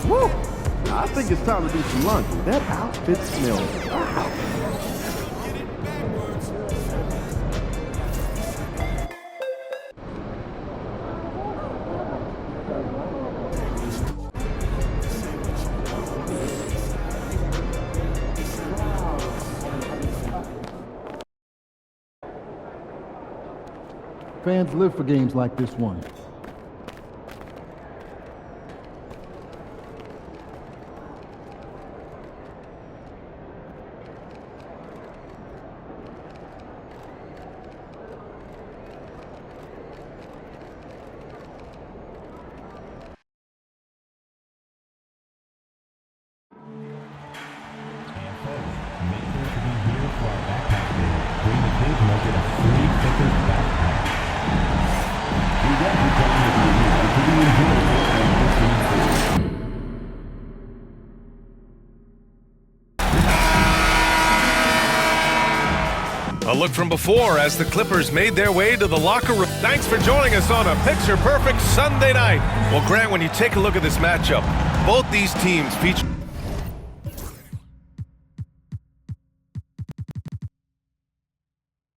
Woo! I think it's time to do some laundry. That outfit smells. Wow. Fans live for games like this one. A look from before as the Clippers made their way to the locker room. Thanks for joining us on a picture-perfect Sunday night. Well, Grant, when you take a look at this matchup, both these teams feature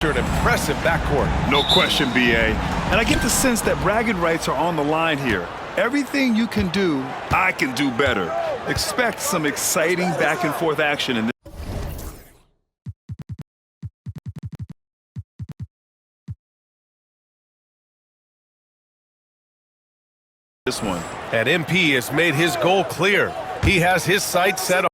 an impressive backcourt. No question, BA. And I get the sense that bragging rights are on the line here. Everything you can do, I can do better. Expect some exciting back-and-forth action in this one. And MP has made his goal clear. He has his sights set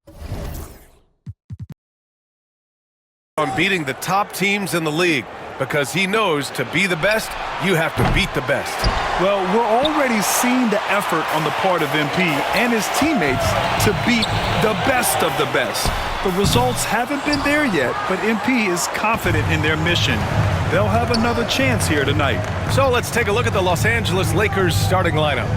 on beating the top teams in the league because he knows to be the best, you have to beat the best. Well, we're already seeing the effort on the part of MP and his teammates to beat the best of the best. The results haven't been there yet, but MP is confident in their mission. They'll have another chance here tonight. So let's take a look at the Los Angeles Lakers starting lineup.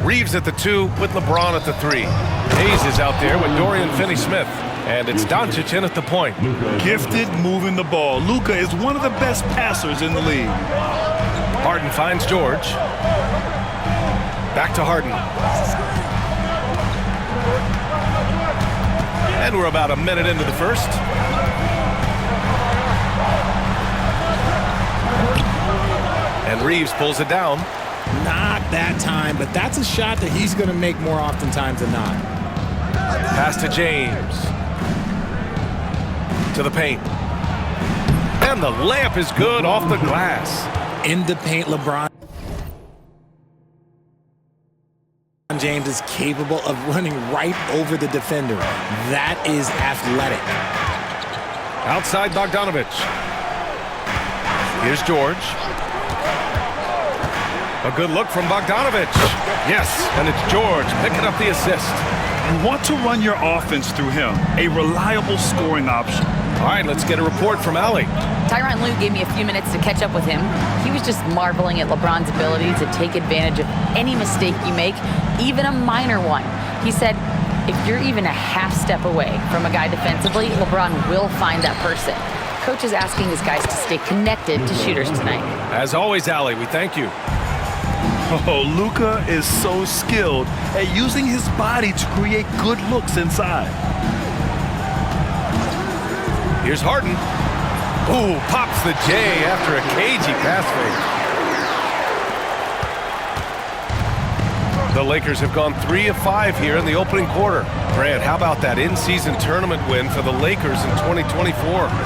Reeves at the 2 with LeBron at the 3. Hayes is out there with Dorian Finney-Smith. And it's Doncic in at the point. Gifted moving the ball. Luka is one of the best passers in the league. Harden finds George. Back to Harden. And we're about a minute into the first. And Reeves pulls it down. Not that time, but that's a shot that he's going to make more oftentimes than not. Pass to James. To the paint. And the layup is good off the glass. In the paint, LeBron James is capable of running right over the defender. That is athletic. Outside Bogdanovic. Here's George. A good look from Bogdanovic. Yes, and it's George picking up the assist. You want to run your offense through him, a reliable scoring option. All right, let's get a report from Allie. Tyronn Lue gave me a few minutes to catch up with him. He was just marveling at LeBron's ability to take advantage of any mistake you make, even a minor one. He said, if you're even a half step away from a guy defensively, LeBron will find that person. Coach is asking his guys to stay connected to shooters tonight. As always, Allie, we thank you. Oh, Luka is so skilled at using his body to create good looks inside. Here's Harden. Ooh, pops the J after a cagey pass fake. The Lakers have gone 3 of 5 here in the opening quarter. Grant, how about that in-season tournament win for the Lakers in 2024?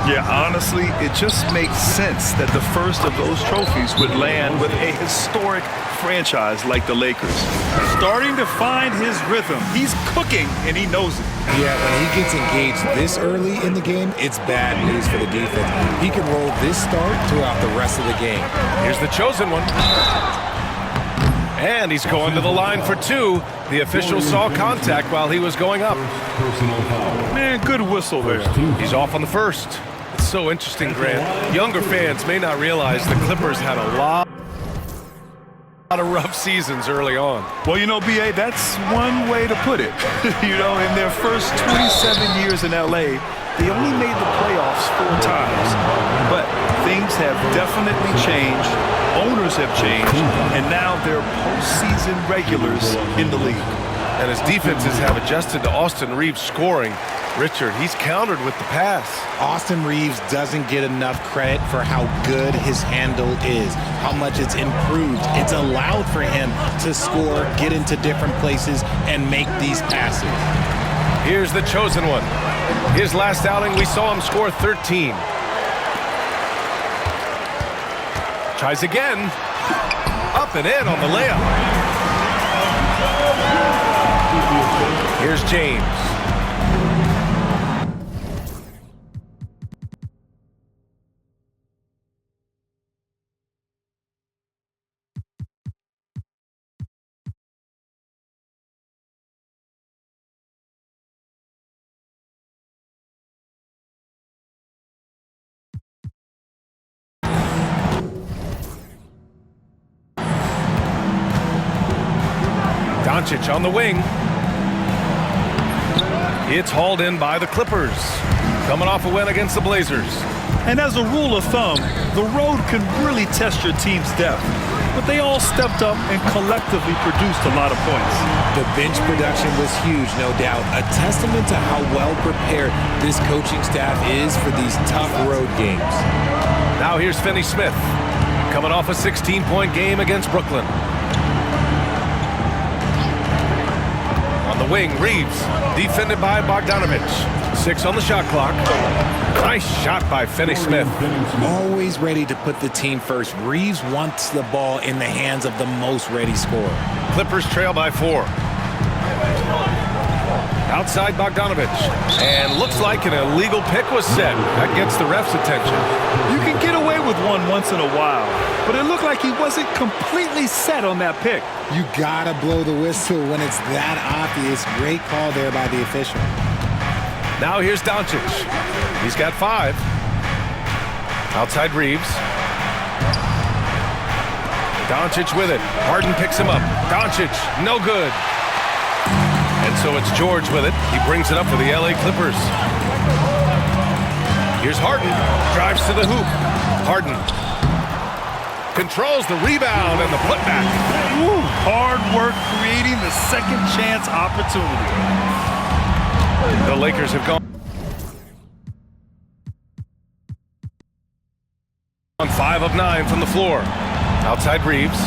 Yeah, honestly, it just makes sense that the first of those trophies would land with a historic franchise like the Lakers. Starting to find his rhythm. He's cooking, and he knows it. Yeah, when he gets engaged this early in the game, it's bad news for the defense. He can roll this start throughout the rest of the game. Here's the chosen one. And he's going to the line for 2. The official saw contact while he was going up. Man, good whistle there. He's off on the first. It's so interesting, Grant. Younger fans may not realize the Clippers had a lot of rough seasons early on. Well, you know, BA, that's one way to put it. You know, in their first 27 years in LA, they only made the playoffs 4 times. But things have definitely changed. Owners have changed. And now they're postseason regulars in the league. And his defenses have adjusted to Austin Reeves scoring. Richard, he's countered with the pass. Austin Reeves doesn't get enough credit for how good his handle is, how much it's improved. It's allowed for him to score, get into different places, and make these passes. Here's the chosen one. His last outing, we saw him score 13. Tries again. Up and in on the layup. Here's James. Doncic on the wing. It's hauled in by the Clippers. Coming off a win against the Blazers. And as a rule of thumb, the road can really test your team's depth. But they all stepped up and collectively produced a lot of points. The bench production was huge, no doubt. A testament to how well prepared this coaching staff is for these tough road games. Now here's Finney-Smith. Coming off a 16-point game against Brooklyn. On the wing, Reeves, defended by Bogdanovich. 6 on the shot clock. Nice shot by Finney-Smith. Always ready to put the team first. Reeves wants the ball in the hands of the most ready scorer. Clippers trail by 4. Outside Bogdanovich. And looks like an illegal pick was set. That gets the ref's attention. You can get away with one once in a while, but it looked like he wasn't completely set on that pick. You gotta blow the whistle when it's that obvious. Great call there by the official. Now here's Doncic. He's got 5. Outside Reeves. Doncic with it. Harden picks him up. Doncic, no good. And so it's George with it. He brings it up for the LA Clippers. Here's Harden. Drives to the hoop. Harden controls the rebound and the putback. Woo, hard work creating the second chance opportunity. The Lakers have gone on 5 of 9 from the floor. Outside Reeves.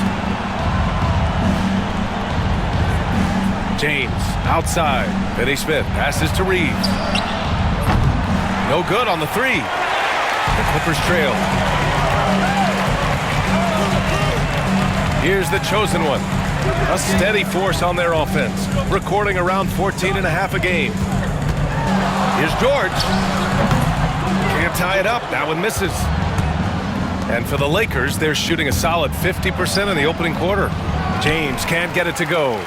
James outside. Finney-Smith passes to Reeves. No good on the 3. The Clippers trail. Here's the chosen one. A steady force on their offense, recording around 14 and a half a game. Here's George. Can't tie it up. That one misses. And for the Lakers, they're shooting a solid 50% in the opening quarter. James can't get it to go.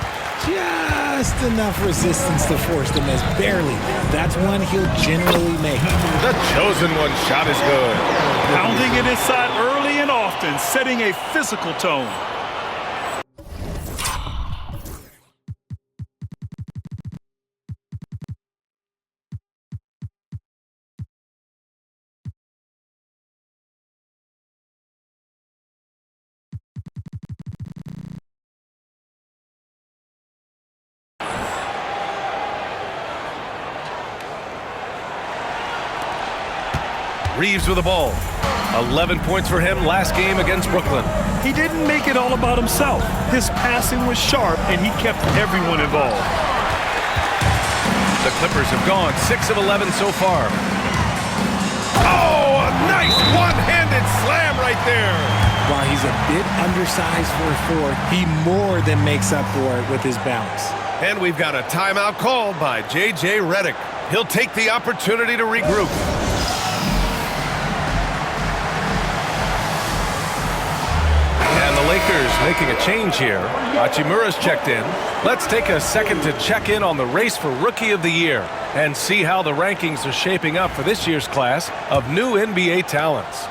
Just enough resistance to force the miss. Barely. That's one he'll generally make. The chosen one shot is good. Pounding it inside early and often, setting a physical tone. Reeves with the ball. 11 points for him last game against Brooklyn. He didn't make it all about himself. His passing was sharp, and he kept everyone involved. The Clippers have gone 6 of 11 so far. Oh, a nice one-handed slam right there. While he's a bit undersized for a 4, he more than makes up for it with his bounce. And we've got a timeout called by J.J. Redick. He'll take the opportunity to regroup. Lakers making a change here. Hachimura's checked in. Let's take a second to check in on the race for Rookie of the Year and see how the rankings are shaping up for this year's class of new NBA talents.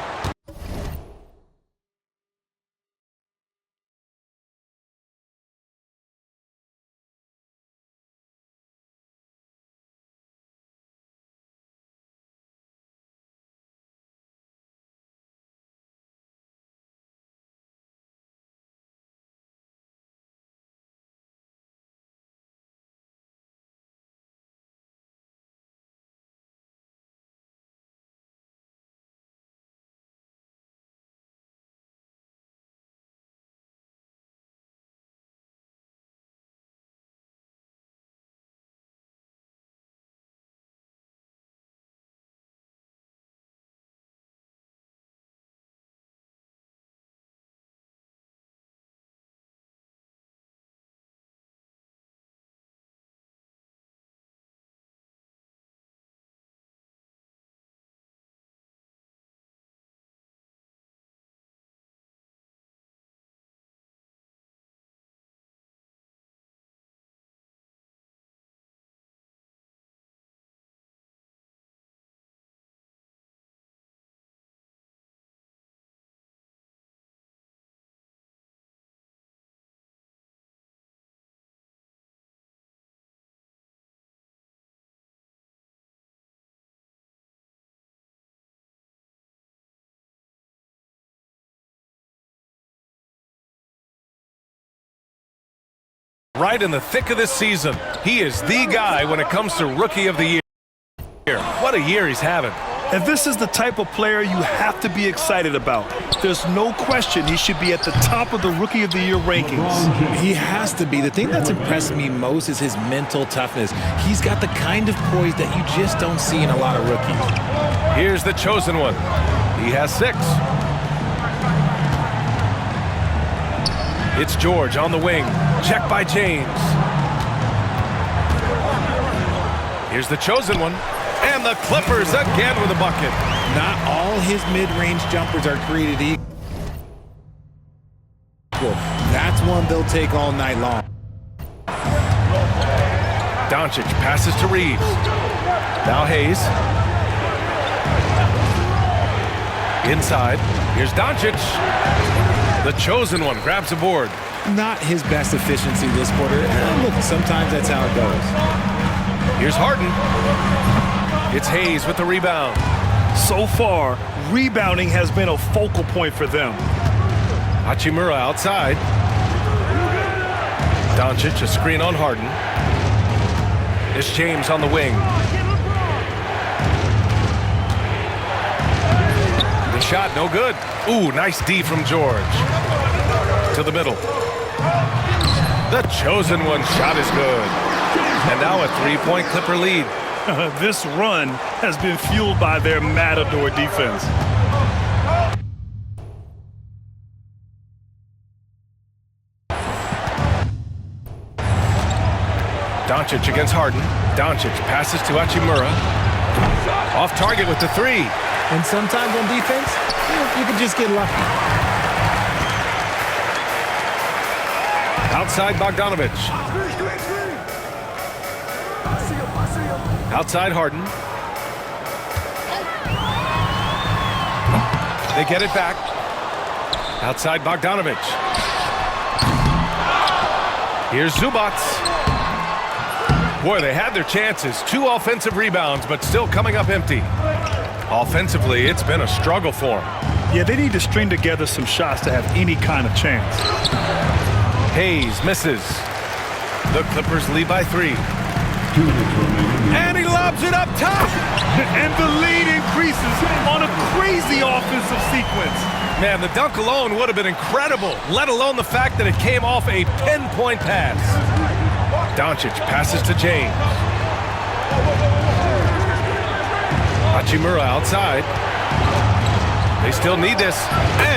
right in the thick of this season. He is the guy when it comes to Rookie of the Year. What a year he's having. And this is the type of player you have to be excited about. There's no question he should be at the top of the Rookie of the Year rankings. He has to be. The thing that's impressed me most is his mental toughness. He's got the kind of poise that you just don't see in a lot of rookies. Here's the chosen one. He has 6. It's George on the wing. Check by James. Here's the chosen one. And the Clippers again with a bucket. Not all his mid-range jumpers are created equal. That's one they'll take all night long. Doncic passes to Reeves. Now Hayes. Inside. Here's Doncic. The chosen one grabs a board. Not his best efficiency this quarter. Look, sometimes that's how it goes. Here's Harden. It's Hayes with the rebound. So far, rebounding has been a focal point for them. Hachimura outside. Doncic, a screen on Harden. It's James on the wing. The shot, no good. Ooh, nice D from George. To the middle. The chosen one shot is good. And now a 3-point Clipper lead. This run has been fueled by their Matador defense. Doncic against Harden. Doncic passes to Hachimura. Off target with the 3. And sometimes on defense, you can just get lucky. Outside Bogdanovich. Outside Harden. They get it back. Outside Bogdanovich. Here's Zubac. Boy, they had their chances. 2 offensive rebounds, but still coming up empty. Offensively, it's been a struggle for them. Yeah, they need to string together some shots to have any kind of chance. Hayes misses. The Clippers lead by 3. And he lobs it up top. And the lead increases on a crazy offensive sequence. Man, the dunk alone would have been incredible, let alone the fact that it came off a pinpoint pass. Doncic passes to James. Hachimura outside. They still need this,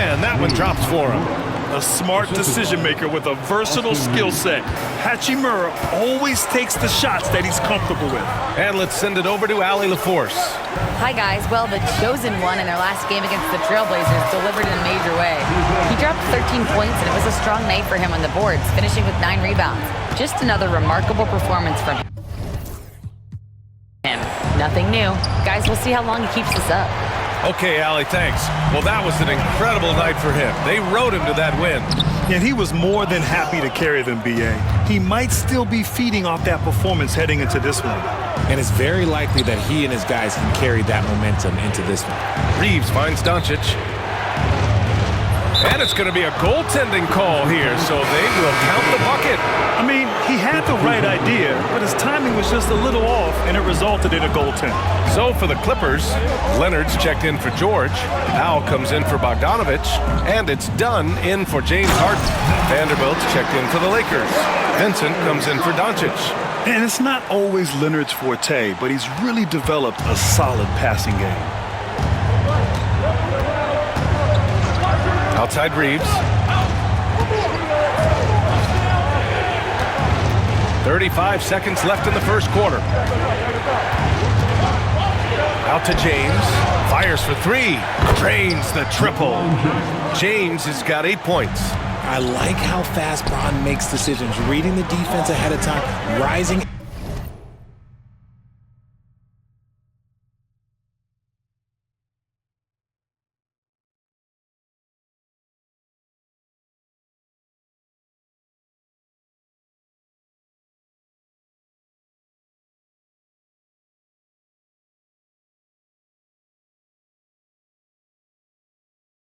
and that one drops for him. A smart decision maker with a versatile skill set. Hachimura always takes the shots that he's comfortable with. And let's send it over to Allie LaForce. Hi, guys. Well, the chosen one in their last game against the Trailblazers delivered in a major way. He dropped 13 points, and it was a strong night for him on the boards, finishing with 9 rebounds. Just another remarkable performance from him. Nothing new. Guys, we'll see how long he keeps this up. Okay, Allie, thanks. Well, that was an incredible night for him. They rode him to that win. And he was more than happy to carry them, B.A. He might still be feeding off that performance heading into this one. And it's very likely that he and his guys can carry that momentum into this one. Reeves finds Doncic. And it's going to be a goaltending call here, so they will count the bucket. I mean, he had the right idea, but his timing was just a little off, and it resulted in a goaltend. So for the Clippers, Leonard's checked in for George. Al comes in for Bogdanovich. And it's Dunn in for James Harden. Vanderbilt's checked in for the Lakers. Vincent comes in for Doncic. And it's not always Leonard's forte, but he's really developed a solid passing game. Outside Reeves. 35 seconds left in the first quarter. Out to James. Fires for 3. Drains the triple. James has got 8 points. I like how fast Bron makes decisions, reading the defense ahead of time, rising.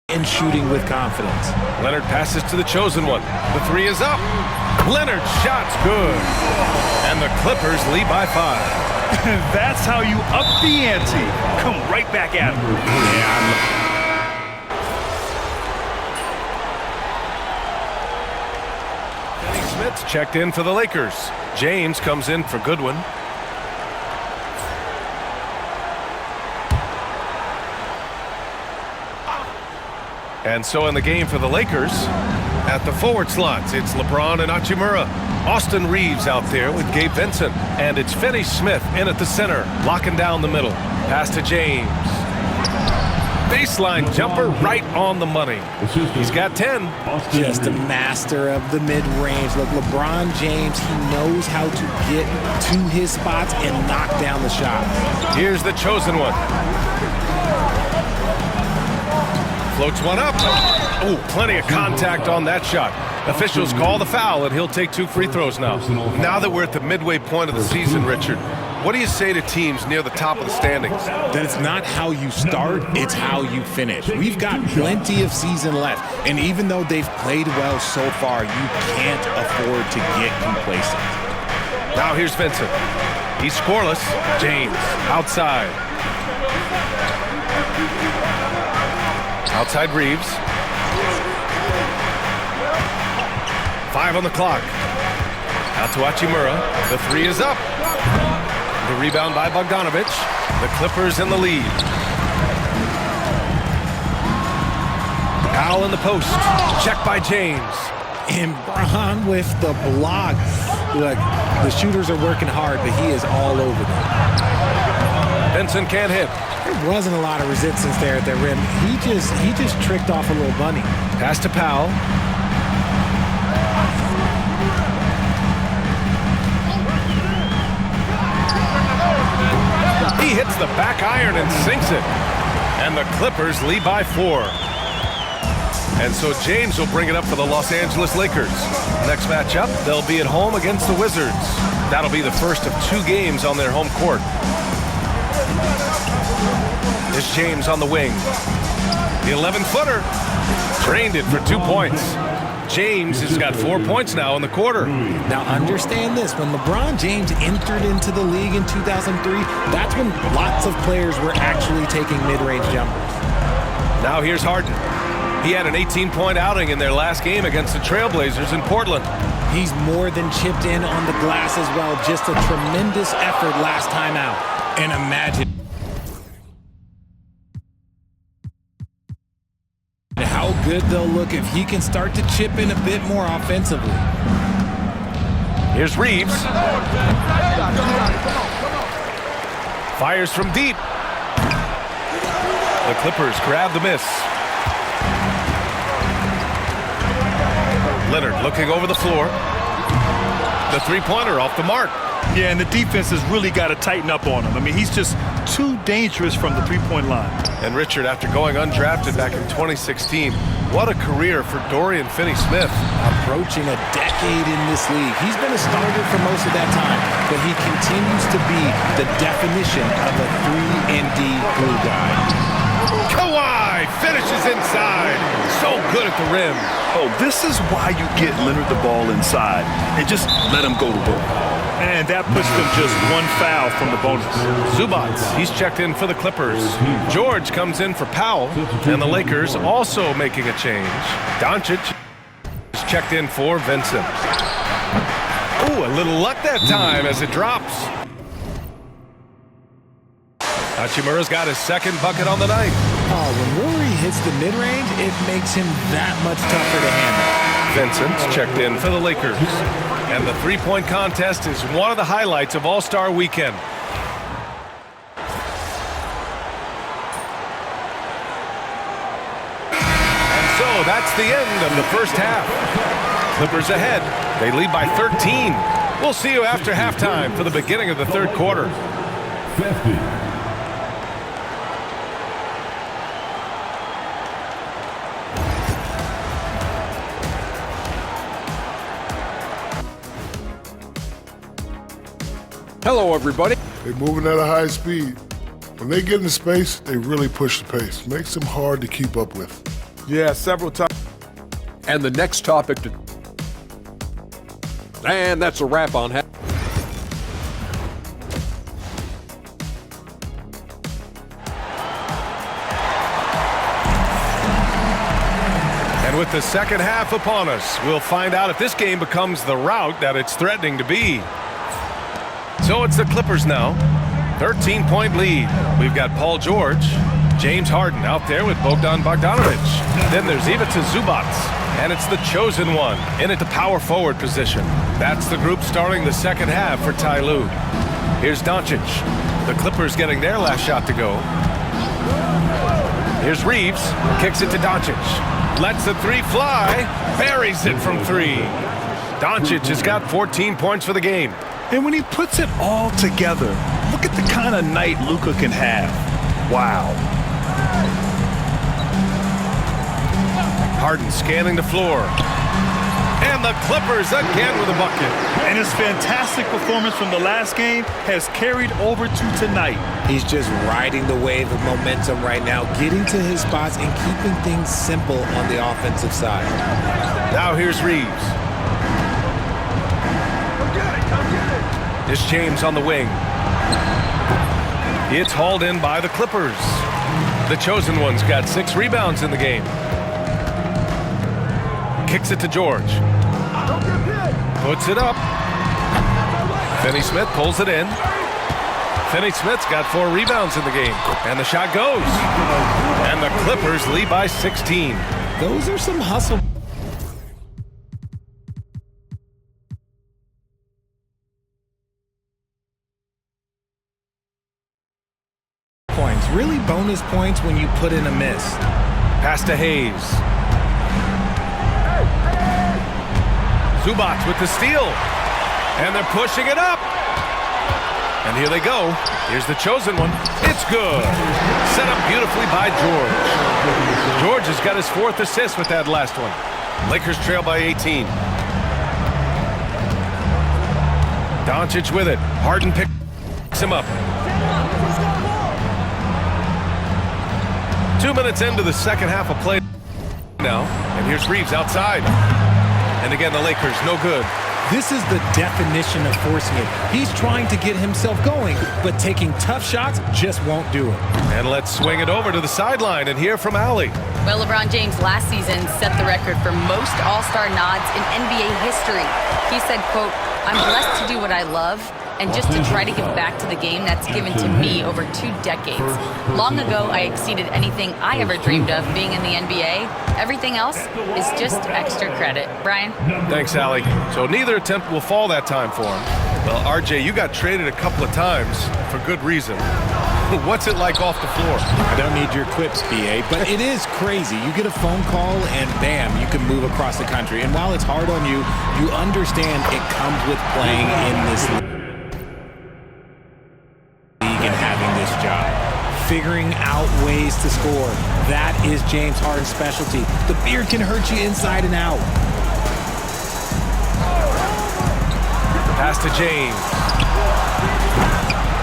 And shooting with confidence. Leonard passes to the chosen one. The 3 is up. Leonard's shot's good. And the Clippers lead by 5. That's how you up the ante. Come right back at him. Finney Smith's checked in for the Lakers. James comes in for Goodwin. And so in the game for the Lakers, at the forward slots, it's LeBron and Hachimura. Austin Reeves out there with Gabe Vincent. And it's Finney Smith in at the center, locking down the middle. Pass to James. Baseline jumper right on the money. He's got 10. Just a master of the mid-range. Look, LeBron James, he knows how to get to his spots and knock down the shot. Here's the chosen one. Floats one up. Oh, plenty of contact on that shot. Officials call the foul, and he'll take 2 free throws now. Now that we're at the midway point of the season, Richard, what do you say to teams near the top of the standings? That it's not how you start, it's how you finish. We've got plenty of season left, and even though they've played well so far, you can't afford to get complacent. Now here's Vincent. He's scoreless. James outside. Outside Reeves. 5 on the clock. Out to Hachimura. The 3 is up. The rebound by Bogdanovic. The Clippers in the lead. Powell in the post. Check by James. And Bron with the block. Look, the shooters are working hard, but he is all over them. Vincent can't hit. There wasn't a lot of resistance there at the rim. He just tricked off a little bunny. Pass to Powell. He hits the back iron and sinks it. And the Clippers lead by 4. And so James will bring it up for the Los Angeles Lakers. Next matchup, they'll be at home against the Wizards. That'll be the first of 2 games on their home court. There's James on the wing. The 11-footer. Drained it for 2 points. James has got 4 points now in the quarter. Now understand this, when LeBron James entered into the league in 2003, that's when lots of players were actually taking mid-range jumpers. Now here's Harden. He had an 18-point outing in their last game against the Trailblazers in Portland. He's more than chipped in on the glass as well. Just a tremendous effort last time out. And imagine how good they'll look if he can start to chip in a bit more offensively. Here's Reeves. Fires from deep. The Clippers grab the miss. Leonard looking over the floor. The three-pointer off the mark. Yeah, and the defense has really got to tighten up on him. I mean, he's just too dangerous from the three-point line. And Richard, after going undrafted back in 2016, what a career for Dorian Finney-Smith. Approaching a decade in this league. He's been a starter for most of that time, but he continues to be the definition of a 3-and-D glue guy. Kawhi finishes inside. So good at the rim. Oh, this is why you get Leonard the ball inside and just let him go to work. And that puts them just 1 foul from the bonus. Zubac, he's checked in for the Clippers. George comes in for Powell, and the Lakers also making a change. Doncic is checked in for Vincent. Ooh, a little luck that time as it drops. Hachimura's got his second bucket on the night. Oh, when Rory hits the mid-range, it makes him that much tougher to handle. Vincent's checked in for the Lakers. And the three-point contest is one of the highlights of All-Star Weekend. And so that's the end of the first half. Clippers ahead. They lead by 13. We'll see you after halftime for the beginning of the third quarter. 50. Hello, everybody. They're moving at a high speed. When they get in space, they really push the pace. Makes them hard to keep up with. Yeah, several times. And the next topic to And that's a wrap on half. And with the second half upon us, we'll find out if this game becomes the rout that it's threatening to be. So it's the Clippers now. 13-point lead. We've got Paul George, James Harden out there with Bogdan Bogdanovic. Then there's Ivica Zubac, and it's the chosen one in at the power forward position. That's the group starting the second half for Ty Lue. Here's Doncic. The Clippers getting their last shot to go. Here's Reeves, kicks it to Doncic. Lets the three fly, buries it from three. Doncic has got 14 points for the game. And when he puts it all together, look at the kind of night Luka can have. Wow. Harden scanning the floor. And the Clippers again with a bucket. And his fantastic performance from the last game has carried over to tonight. He's just riding the wave of momentum right now, getting to his spots and keeping things simple on the offensive side. Now here's Reeves. It's James on the wing. It's hauled in by the Clippers. The chosen one's got 6 rebounds in the game. Kicks it to George. Puts it up. Finney-Smith pulls it in. Finney-Smith's got 4 rebounds in the game. And the shot goes. And the Clippers lead by 16. Those are some hustle points. Really bonus points when you put in a miss. Pass to Hayes. Zubac with the steal. And they're pushing it up. And here they go. Here's the chosen one. It's good. Set up beautifully by George. George has got his 4th assist with that last one. Lakers trail by 18. Doncic with it. Harden picks him up. 2 minutes into the second half of play now. And here's Reeves outside. And again, the Lakers, no good. This is the definition of forcing it. He's trying to get himself going, but taking tough shots just won't do it. And let's swing it over to the sideline and hear from Allie. Well, LeBron James last season set the record for most All-Star nods in NBA history. He said, quote, "I'm blessed to do what I love and just to try to give back to the game that's given to me over 2 decades. Long ago, I exceeded anything I ever dreamed of being in the NBA. Everything else is just extra credit." Brian? Thanks, Allie. So neither attempt will fall that time for him. Well, RJ, you got traded a couple of times for good reason. What's it like off the floor? I don't need your quips, BA, but it is crazy. You get a phone call and bam, you can move across the country. And while it's hard on you, you understand it comes with playing in this league and having this job. Figuring out ways to score. That is James Harden's specialty. The beard can hurt you inside and out. Pass to James.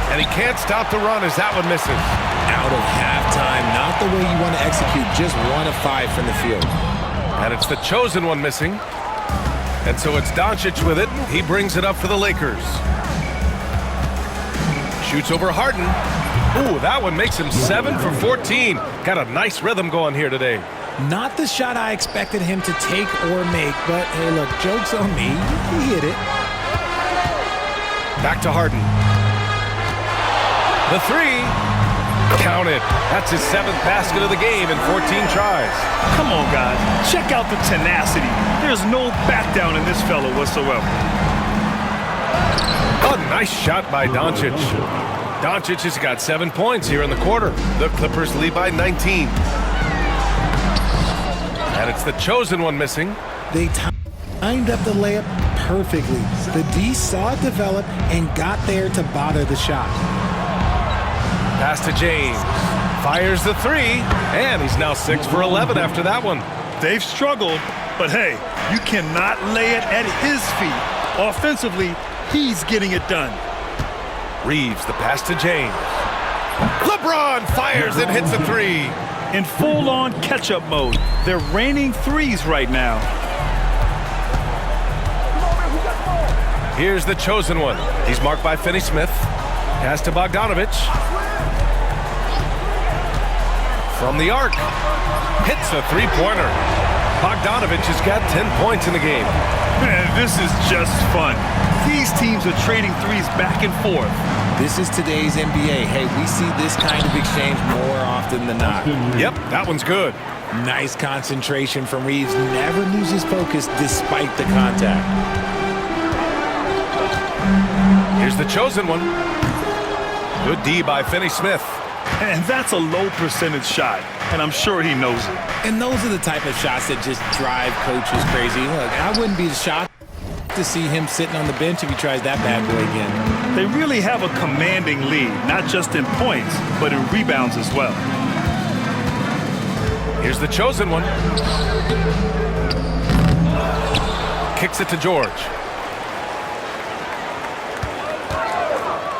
And he can't stop the run as that one misses. Out of halftime, not the way you want to execute, just 1 of 5 from the field. And it's the chosen one missing. And so it's Doncic with it. He brings it up for the Lakers. Shoots over Harden. Ooh, that one makes him 7 for 14. Got a nice rhythm going here today. Not the shot I expected him to take or make, but hey, look, joke's on me. He hit it. Back to Harden. The 3. Count it. That's his 7th basket of the game in 14 tries. Come on, guys. Check out the tenacity. There's no back down in this fellow whatsoever. A nice shot by Doncic. Doncic has got 7 points here in the quarter. The Clippers lead by 19. And it's the chosen one missing. They timed up the layup perfectly. The D saw it develop and got there to bother the shot. Pass to James. Fires the 3. And he's now 6 for 11 after that one. They've struggled, but hey, you cannot lay it at his feet. Offensively, he's getting it done. Reeves, the pass to James. LeBron fires and hits a 3. In full-on catch-up mode. They're raining threes right now. Here's the chosen one. He's marked by Finney-Smith. Pass to Bogdanovich. From the arc. Hits a three-pointer. Bogdanovich has got 10 points in the game. Man, this is just fun. These teams are trading threes back and forth. This is today's NBA. Hey, we see this kind of exchange more often than not. Yep, that one's good. Nice concentration from Reeves. Never loses focus despite the contact. Here's the chosen one. Good D by Finney-Smith. And that's a low percentage shot, and I'm sure he knows it. And those are the type of shots that just drive coaches crazy. Look, I wouldn't be shocked to see him sitting on the bench if he tries that bad boy again. They really have a commanding lead, not just in points, but in rebounds as well. Here's the chosen one. Kicks it to George.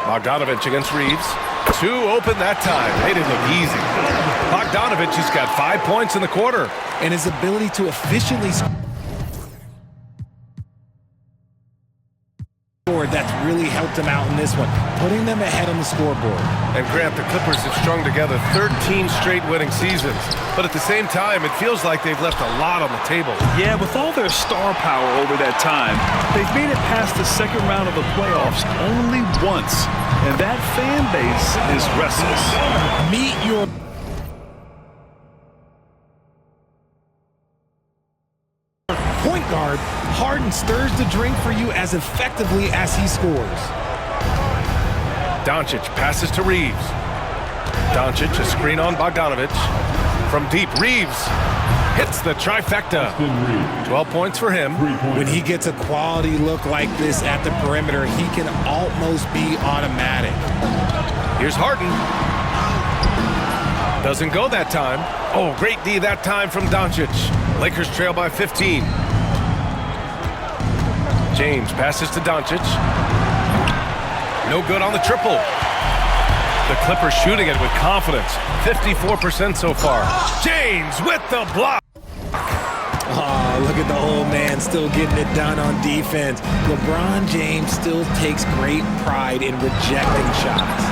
Bogdanovich against Reeves. Two open that time. They didn't look easy. Bogdanovich has got 5 points in the quarter. And his ability to efficiently score, that's really helped him out in this one, putting them ahead on the scoreboard. And Grant, the Clippers have strung together 13 straight winning seasons. But at the same time, it feels like they've left a lot on the table. Yeah, with all their star power over that time, they've made it past the second round of the playoffs only once. And that fan base is restless. Meet your point guard. Harden stirs the drink for you as effectively as he scores. Doncic passes to Reeves. Doncic, a screen on Bogdanovich. From deep, Reeves hits the trifecta. 12 points for him. When he gets a quality look like this at the perimeter, he can almost be automatic. Here's Harden. Doesn't go that time. Oh, great D that time from Doncic. Lakers trail by 15. James passes to Doncic. No good on the triple. The Clippers shooting it with confidence. 54% so far. James with the block. Oh, look at the old man still getting it done on defense. LeBron James still takes great pride in rejecting shots.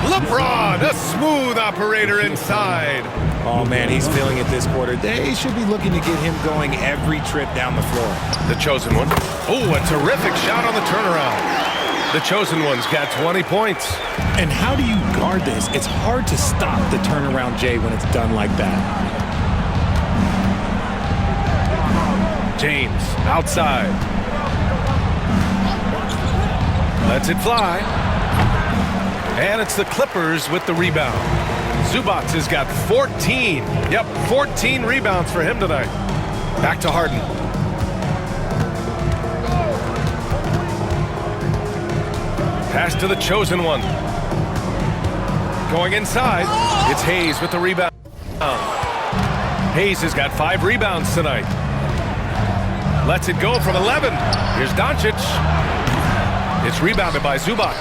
LeBron, a smooth operator inside. Oh, man, he's feeling it this quarter. They should be looking to get him going every trip down the floor. The chosen one. Oh, a terrific shot on the turnaround. The chosen one's got 20 points. And how do you guard this? It's hard to stop the turnaround J when it's done like that. James outside. Lets it fly. And it's the Clippers with the rebound. Zubac has got 14. Yep, 14 rebounds for him tonight. Back to Harden. Pass to the chosen one. Going inside, it's Hayes with the rebound. Hayes has got 5 rebounds tonight. Lets it go from 11. Here's Doncic. It's rebounded by Zubac.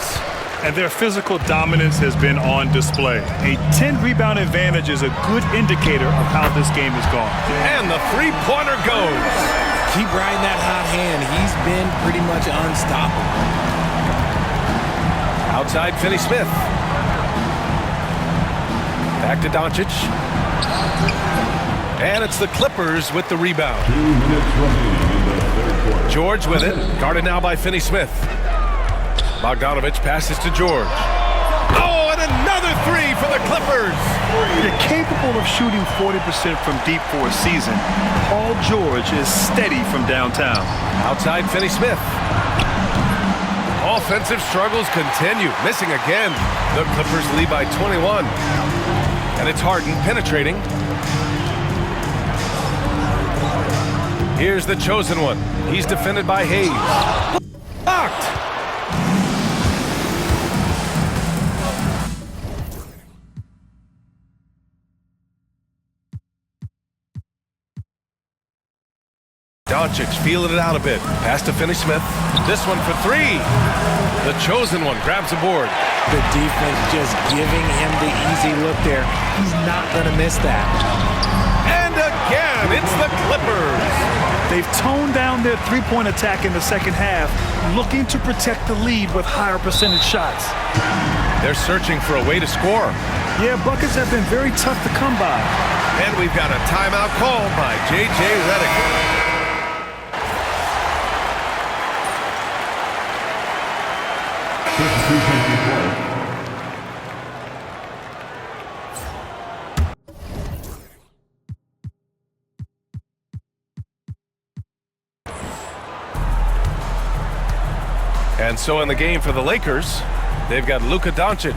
And their physical dominance has been on display. A 10-rebound advantage is a good indicator of how this game has gone. And the three-pointer goes. Keep riding that hot hand. He's been pretty much unstoppable. Outside Finney-Smith. Back to Doncic. And it's the Clippers with the rebound. 2 minutes remaining in the third quarter. George with it. Guarded now by Finney-Smith. Bogdanovich passes to George. Oh, and another three for the Clippers. They're capable of shooting 40% from deep for a season. Paul George is steady from downtown. Outside Finney-Smith. Offensive struggles continue. Missing again. The Clippers lead by 21. And it's Harden penetrating. Here's the chosen one. He's defended by Hayes. Blocked. Doncic feeling it out a bit. Pass to Finney-Smith. This one for 3. The chosen one grabs a board. The defense just giving him the easy look there. He's not going to miss that. And again, it's the Clippers. They've toned down their three-point attack in the second half, looking to protect the lead with higher percentage shots. They're searching for a way to score. Yeah, buckets have been very tough to come by. And we've got a timeout called by J.J. Redick. And so in the game for the Lakers, they've got Luka Doncic.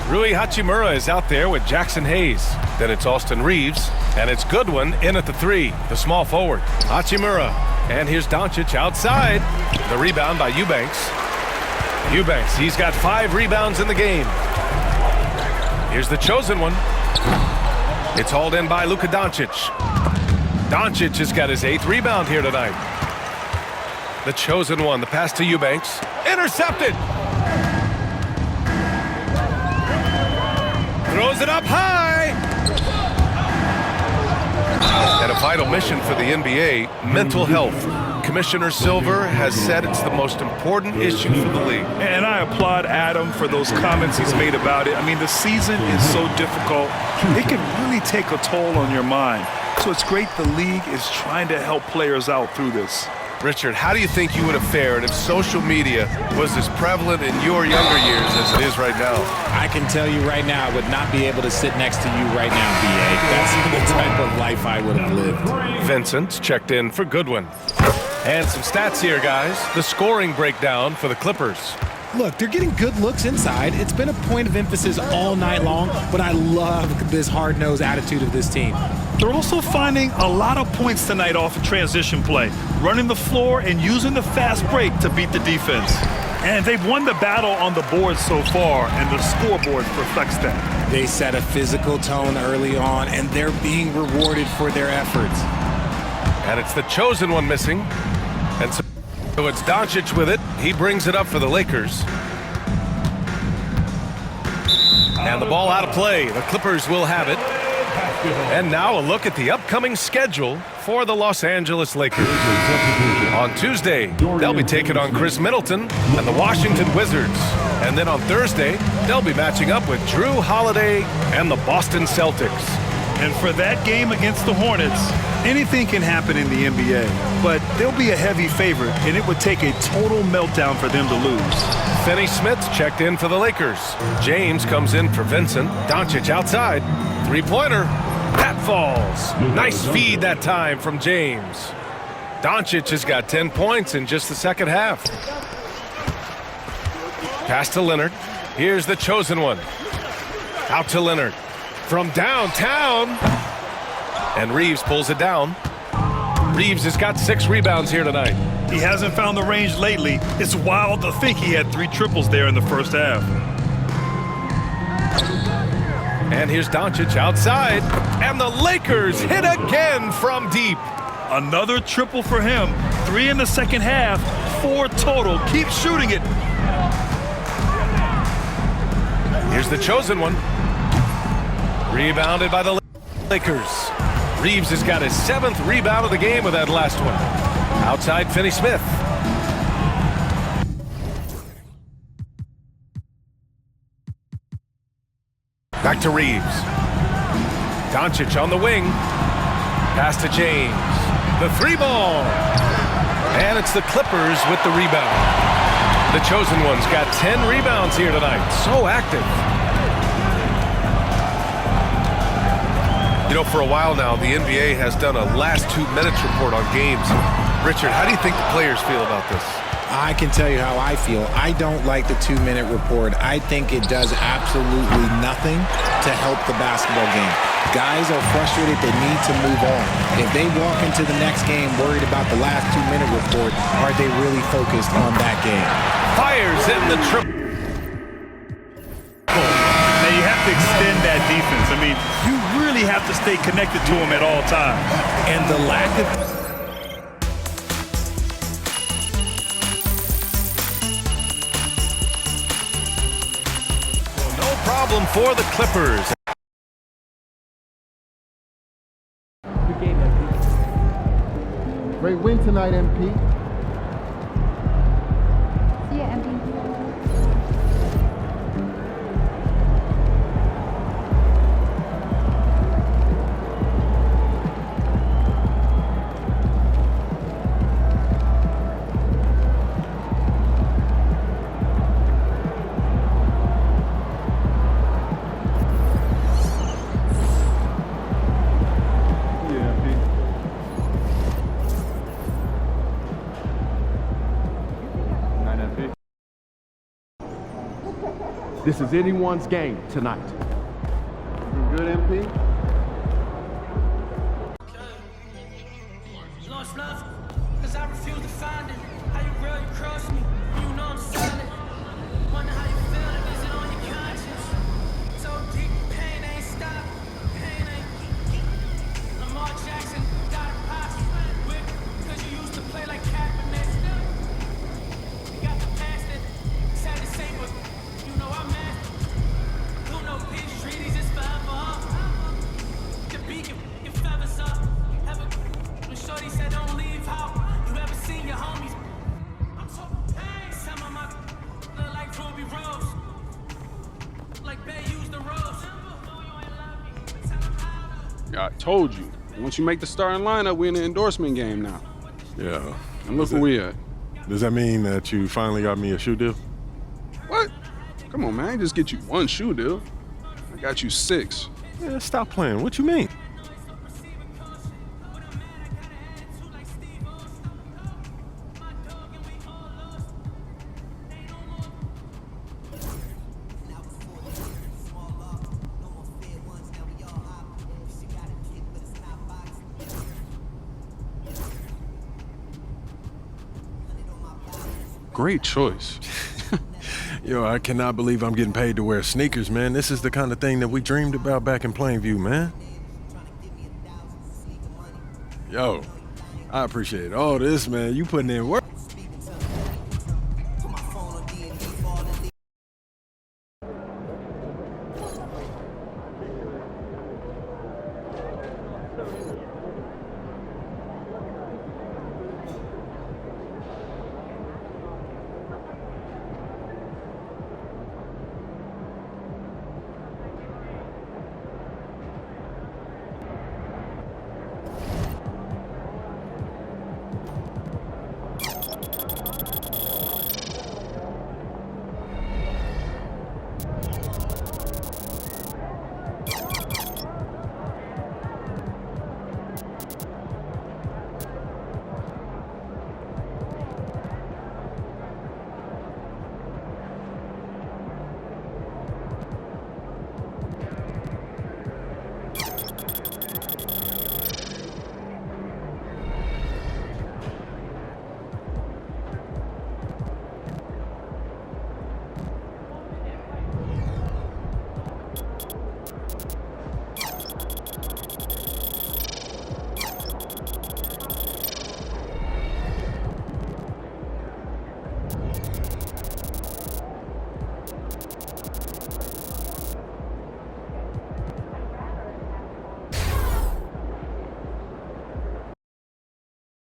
Rui Hachimura is out there with Jackson Hayes. Then it's Austin Reeves, and it's Goodwin in at the three, the small forward. Hachimura, and here's Doncic outside. The rebound by Eubanks. Eubanks, he's got 5 rebounds in the game. Here's the chosen one. It's hauled in by Luka Doncic. Doncic has got his 8th rebound here tonight. The chosen one, the pass to Eubanks. Intercepted! Throws it up high! And a vital mission for the NBA, mental health. Commissioner Silver has said it's the most important issue for the league. And I applaud Adam for those comments he's made about it. I mean, the season is so difficult. It can really take a toll on your mind. So it's great the league is trying to help players out through this. Richard, how do you think you would have fared if social media was as prevalent in your younger years as it is right now? I can tell you right now, I would not be able to sit next to you right now, B.A. That's the type of life I would have lived. Vincent checked in for Goodwin. And some stats here, guys. The scoring breakdown for the Clippers. Look, they're getting good looks inside. It's been a point of emphasis all night long, but I love this hard-nosed attitude of this team. They're also finding a lot of points tonight off of transition play, running the floor and using the fast break to beat the defense. And they've won the battle on the board so far, and the scoreboard reflects that. They set a physical tone early on, and they're being rewarded for their efforts. And it's the chosen one missing. And so it's Doncic with it. He brings it up for the Lakers. And the ball out of play. The Clippers will have it. And now a look at the upcoming schedule for the Los Angeles Lakers. On Tuesday, they'll be taking on Chris Middleton and the Washington Wizards. And then on Thursday, they'll be matching up with Drew Holiday and the Boston Celtics. And for that game against the Hornets, anything can happen in the NBA, but they'll be a heavy favorite, and it would take a total meltdown for them to lose. Finney Smith checked in for the Lakers. James comes in for Vincent. Doncic outside. Three-pointer. That falls. Nice feed that time from James. Doncic has got 10 points in just the second half. Pass to Leonard. Here's the chosen one. Out to Leonard. From downtown. And Reeves pulls it down. Reeves has got 6 rebounds here tonight. He hasn't found the range lately. It's wild to think he had 3 triples there in the first half. And here's Doncic outside. And the Lakers hit again from deep. Another triple for him. 3 in the second half. 4 total. Keep shooting it. Here's the chosen one. Rebounded by the Lakers. Reeves has got his 7th rebound of the game with that last one. Outside, Finney Smith. Back to Reeves. Doncic on the wing. Pass to James. The 3-ball. And it's the Clippers with the rebound. The chosen one's got 10 rebounds here tonight. So active. You know, for a while now, the NBA has done a last 2 minutes report on games. Richard, how do you think the players feel about this? I can tell you how I feel. I don't like the 2-minute report. I think it does absolutely nothing to help the basketball game. Guys are frustrated. They need to move on. If they walk into the next game worried about the last 2-minute report, are they really focused on that game? Fires in the triple. Now you have to extend that defense. I mean, you really have to stay connected to him at all times. And the lack of... Problem for the Clippers. Great win. night, MP. See ya, MP. This is anyone's game tonight. You good, MP? Lost love, cause I refuse to find it. How you real, you cross me, you know I'm solid. Wonder how you feel, is it on your conscience? So deep, pain ain't stop, pain ain't. Lamar Jackson, got a posse, whip, cause you used to play like Kaepernick. You got the past that sad to say, but you know I'm mad. Who know peace treaties is forever? The beacon, your feathers up. When Shorty said don't leave how you ever seen your homies. I'm so pain. Some of my look like Ruby Rose. Like Bay used the rose. I told you. Once you make the starting lineup, we're in the endorsement game now. Yeah. And look where we at. Does that mean that you finally got me a shoe deal? What? Come on, man. I ain't just get you one shoe deal. I got you 6. Yeah, stop playing. What you mean? Great choice. Yo, I cannot believe I'm getting paid to wear sneakers, man. This is the kind of thing that we dreamed about back in Plainview, man. Yo, I appreciate all this, man. You putting in work.